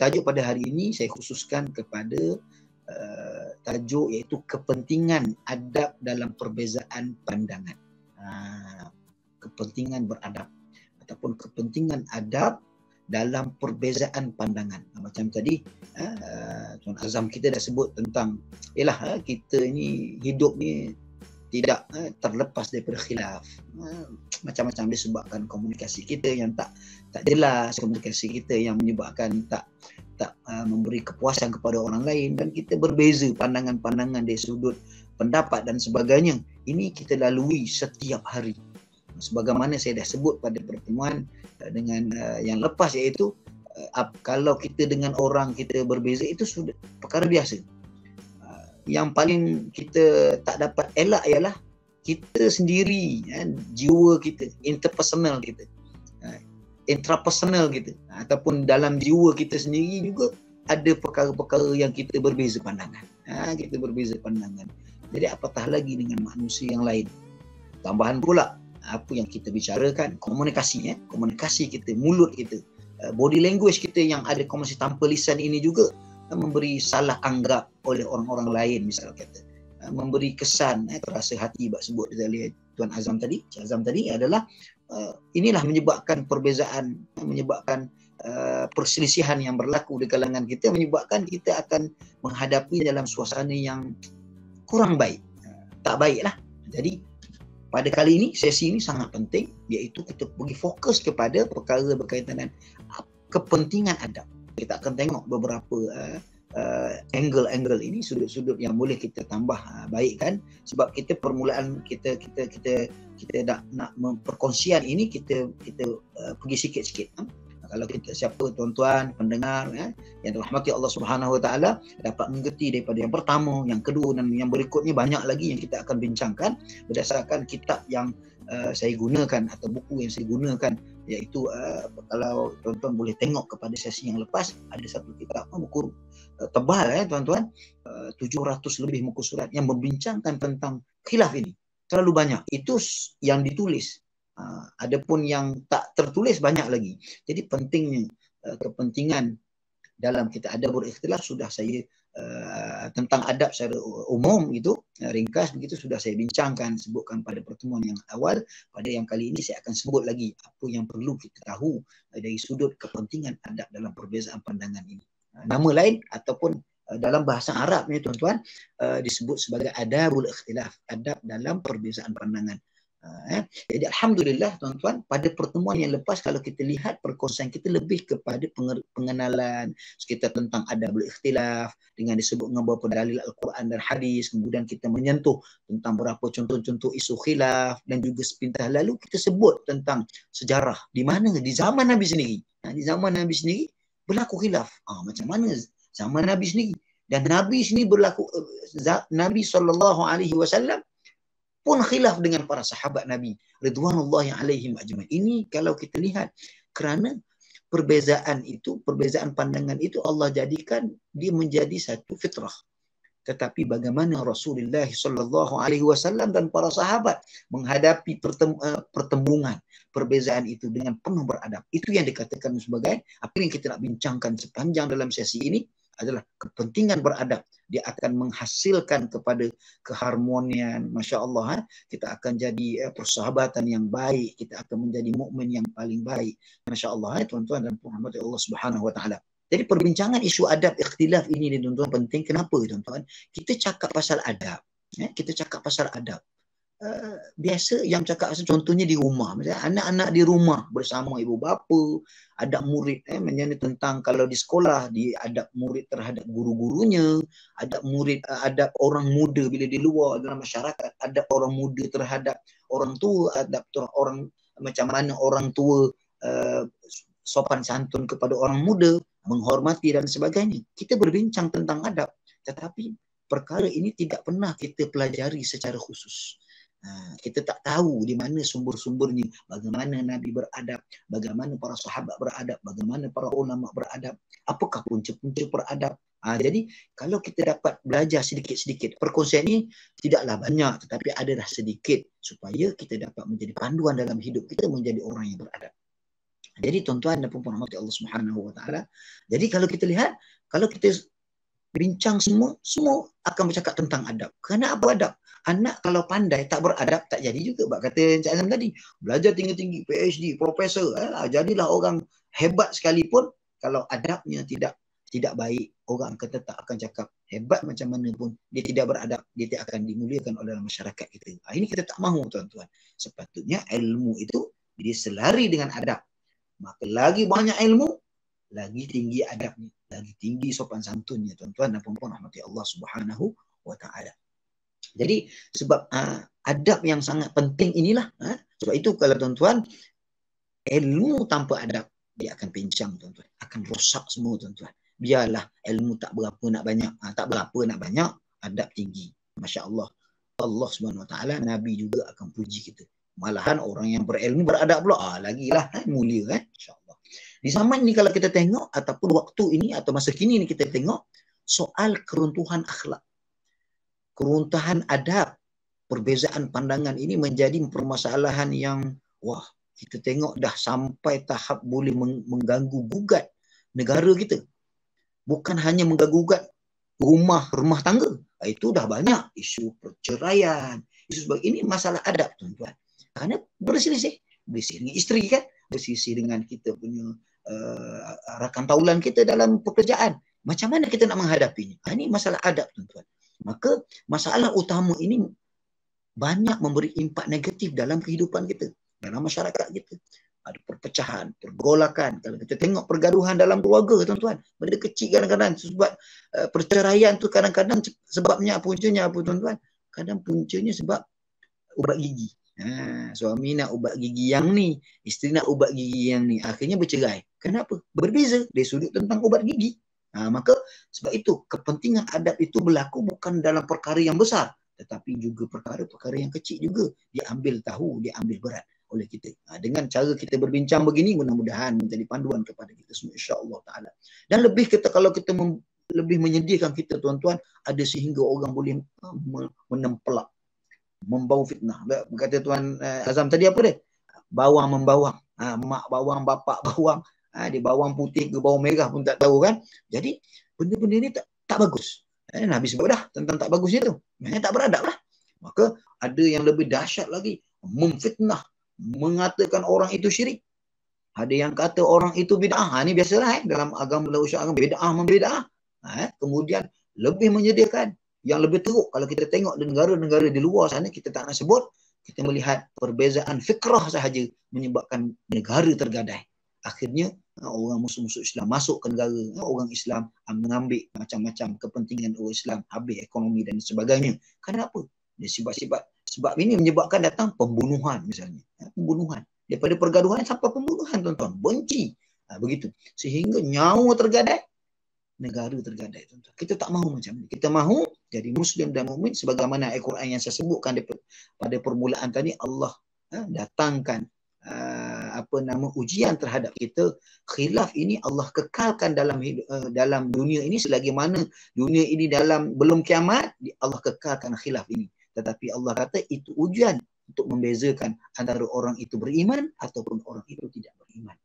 tajuk pada hari ini saya khususkan kepada tajuk iaitu kepentingan adab dalam perbezaan pandangan. Kepentingan beradab ataupun kepentingan adab dalam perbezaan pandangan. Macam tadi Tuan Azam kita dah sebut tentang kita ini hidup ni tidak terlepas daripada khilaf. Macam-macam disebabkan komunikasi kita yang tak jelas, komunikasi kita yang menyebabkan tak memberi kepuasan kepada orang lain, dan kita berbeza pandangan-pandangan dari sudut pendapat dan sebagainya. Ini kita lalui setiap hari. Sebagaimana saya dah sebut pada pertemuan dengan yang lepas, iaitu kalau kita dengan orang kita berbeza itu sudah perkara biasa. Yang paling kita tak dapat elak ialah kita sendiri, jiwa kita, interpersonal kita, intrapersonal kita, ataupun dalam jiwa kita sendiri juga ada perkara-perkara yang kita berbeza pandangan. Kita berbeza pandangan. Jadi apatah lagi dengan manusia yang lain. Tambahan pula apa yang kita bicarakan, komunikasi kita, mulut kita, body language kita yang ada komunikasi tanpa lisan ini juga memberi salah anggap oleh orang-orang lain, misal kata memberi kesan terasa hati, sebut oleh Tuan Azam tadi, Cik Azam tadi adalah inilah menyebabkan perbezaan, menyebabkan perselisihan yang berlaku di kalangan kita, menyebabkan kita akan menghadapi dalam suasana yang kurang baik, tak baiklah. Jadi pada kali ini, sesi ini sangat penting, iaitu kita pergi fokus kepada perkara berkaitan dengan kepentingan adab. Kita akan tengok beberapa angle ini, sudut-sudut yang boleh kita tambah baikkan, sebab kita permulaan kita nak perkongsian ini kita pergi sikit-sikit. Kalau kita siapa tuan-tuan pendengar yang dirahmati Allah Subhanahu Wa Taala dapat mengerti daripada yang pertama, yang kedua dan yang berikutnya, banyak lagi yang kita akan bincangkan berdasarkan kitab yang saya gunakan atau buku yang saya gunakan, iaitu kalau tuan-tuan boleh tengok kepada sesi yang lepas, ada satu kitab buku tebal tuan-tuan, 700 lebih muka surat yang membincangkan tentang khilaf ini. Terlalu banyak itu yang ditulis. Adapun yang tak tertulis banyak lagi. Jadi pentingnya kepentingan dalam kita adab berikhtilaf sudah saya tentang adab secara umum itu ringkas begitu sudah saya bincangkan, sebutkan pada pertemuan yang awal. Pada yang kali ini saya akan sebut lagi apa yang perlu kita tahu dari sudut kepentingan adab dalam perbezaan pandangan ini. Nama lain ataupun dalam bahasa Arabnya tuan-tuan disebut sebagai adabul ikhtilaf, adab dalam perbezaan pandangan. Jadi alhamdulillah tuan-tuan, pada pertemuan yang lepas kalau kita lihat perkongsian kita lebih kepada pengenalan sekitar tentang adabul ikhtilaf dengan disebut dengan beberapa dalil Al-Quran dan hadis, kemudian kita menyentuh tentang beberapa contoh-contoh isu khilaf, dan juga sepintas lalu kita sebut tentang sejarah di mana di zaman Nabi sendiri. Di zaman Nabi sendiri berlaku khilaf. Macam mana zaman Nabi sendiri, dan Nabi sendiri berlaku Nabi SAW pun khilaf dengan para sahabat Nabi ridwanullahi alaihim ajmain. Ini kalau kita lihat, kerana perbezaan pandangan itu Allah jadikan dia menjadi satu fitrah. Tetapi bagaimana Rasulullah SAW dan para sahabat menghadapi pertembungan perbezaan itu dengan penuh beradab. Itu yang dikatakan sebagai apa yang kita nak bincangkan sepanjang dalam sesi ini adalah kepentingan beradab. Dia akan menghasilkan kepada keharmonian. Masya Allah, kita akan jadi persahabatan yang baik. Kita akan menjadi mukmin yang paling baik. Masya Allah, tuan-tuan dan puan Allah Subhanahu Wa Taala. Jadi perbincangan isu adab ikhtilaf ini tuan-tuan penting. Kenapa tuan-tuan? Kita cakap pasal adab. Kita cakap pasal adab. Biasa yang cakap contohnya di rumah, misalnya anak-anak di rumah bersama ibu bapa, adab murid menjadi tentang kalau di sekolah di adab murid terhadap guru-gurunya, adab murid, adab orang muda bila di luar dalam masyarakat, adab orang muda terhadap orang tua, adab orang macam mana orang tua sopan santun kepada orang muda, menghormati dan sebagainya. Kita berbincang tentang adab, tetapi perkara ini tidak pernah kita pelajari secara khusus. Kita tak tahu di mana sumber-sumbernya, bagaimana Nabi beradab, bagaimana para sahabat beradab, bagaimana para ulama beradab, apakah punca-punca beradab. Jadi kalau kita dapat belajar sedikit-sedikit, perkongsian ini tidaklah banyak tetapi adalah sedikit supaya kita dapat menjadi panduan dalam hidup kita menjadi orang yang beradab. Jadi tuan-tuan dan puan-puan rahmati Allah Subhanahu wa taala. Jadi kalau kita lihat, kalau kita bincang semua akan bercakap tentang adab. Kerana apa adab? Anak kalau pandai tak beradab tak jadi juga. Bak kata Encik Azam tadi, belajar tinggi-tinggi, PhD, profesor, jadilah orang hebat sekalipun kalau adabnya tidak baik, orang akan tetap akan cakap hebat macam mana pun dia tidak beradab, dia tidak akan dimuliakan oleh masyarakat kita. Ini kita tak mahu tuan-tuan. Sepatutnya ilmu itu dia selari dengan adab. Maka lagi banyak ilmu, lagi tinggi adabnya, lagi tinggi sopan santunnya tuan-tuan dan puan-puan rahmati Allah Subhanahu wa taala. Jadi sebab adab yang sangat penting inilah, sebab itu kalau tuan-tuan ilmu tanpa adab dia akan pincang tuan-tuan, akan rosak semua tuan-tuan. Biarlah ilmu tak berapa nak banyak, tak berapa nak banyak, adab tinggi. Masya-Allah. Allah Subhanahu wa taala, Nabi juga akan puji kita. Malahan orang yang berilmu beradab pula, lagilah mulia kan, insya-Allah. Di zaman ini kalau kita tengok ataupun waktu ini atau masa kini ni kita tengok soal keruntuhan akhlak, keruntuhan adab, perbezaan pandangan ini menjadi permasalahan yang wah, kita tengok dah sampai tahap boleh mengganggu gugat negara kita. Bukan hanya mengganggu gugat rumah tangga. Itu dah banyak isu perceraian, isu sebagainya. Ini masalah adab tuan-tuan. Kerana berselisih dengan isteri kan, berselisih dengan kita punya rakan taulan kita dalam pekerjaan. Macam mana kita nak menghadapinya? Ini masalah adab tuan-tuan. Maka masalah utama ini banyak memberi impak negatif dalam kehidupan kita, dalam masyarakat kita. Ada perpecahan, pergolakan. Kalau kita tengok pergaduhan dalam keluarga tuan-tuan, benda kecil kadang-kadang sebab perceraian tu kadang-kadang sebabnya puncanya apa tuan-tuan? Kadang puncanya sebab ubat gigi. Suami nak ubat gigi yang ni, isteri nak ubat gigi yang ni, akhirnya bercerai. Kenapa? Berbeza dari sudut tentang ubat gigi. Maka sebab itu kepentingan adab itu berlaku bukan dalam perkara yang besar, tetapi juga perkara-perkara yang kecil juga diambil tahu, diambil berat oleh kita. Dengan cara kita berbincang begini, mudah-mudahan menjadi panduan kepada kita semua insya-Allah taala. Dan lebih kita kalau kita lebih menyediakan kita tuan-tuan, ada sehingga orang boleh menempelak, membau fitnah. Kata Tuan Azam tadi apa dia? Bawang membawang. Mak bawang, bapak bawang. Dia bawang putih ke bawang merah pun tak tahu kan. Jadi benda-benda ni tak bagus. Nabi sebut dah tentang tak bagusnya tu. Maknanya tak beradab lah. Maka ada yang lebih dahsyat lagi. Memfitnah. Mengatakan orang itu syirik. Ada yang kata orang itu bid'ah. Ini biasalah dalam agama, dalam usul agama. Bid'ah membid'ah. Kemudian lebih menyediakan. Yang lebih teruk, kalau kita tengok negara-negara di luar sana, kita tak nak sebut, kita melihat perbezaan fikrah sahaja menyebabkan negara tergadai. Akhirnya orang musuh-musuh Islam masuk ke negara, orang Islam mengambil macam-macam kepentingan orang Islam, habis ekonomi dan sebagainya. Kenapa? Sebab ini menyebabkan datang pembunuhan misalnya. Pembunuhan. Daripada pergaduhan sampai pembunuhan tuan-tuan. Benci. Begitu. Sehingga nyawa tergadai, negara tergadai tuan-tuan. Kita tak mahu macam ni. Kita mahu jadi Muslim dan mukmin sebagaimana Al-Quran yang saya sebutkan pada permulaan tadi. Allah datangkan ujian terhadap kita. Khilaf ini Allah kekalkan dalam dunia ini selagi mana dunia ini belum kiamat, Allah kekalkan khilaf ini. Tetapi Allah kata itu ujian untuk membezakan antara orang itu beriman ataupun orang itu tidak beriman.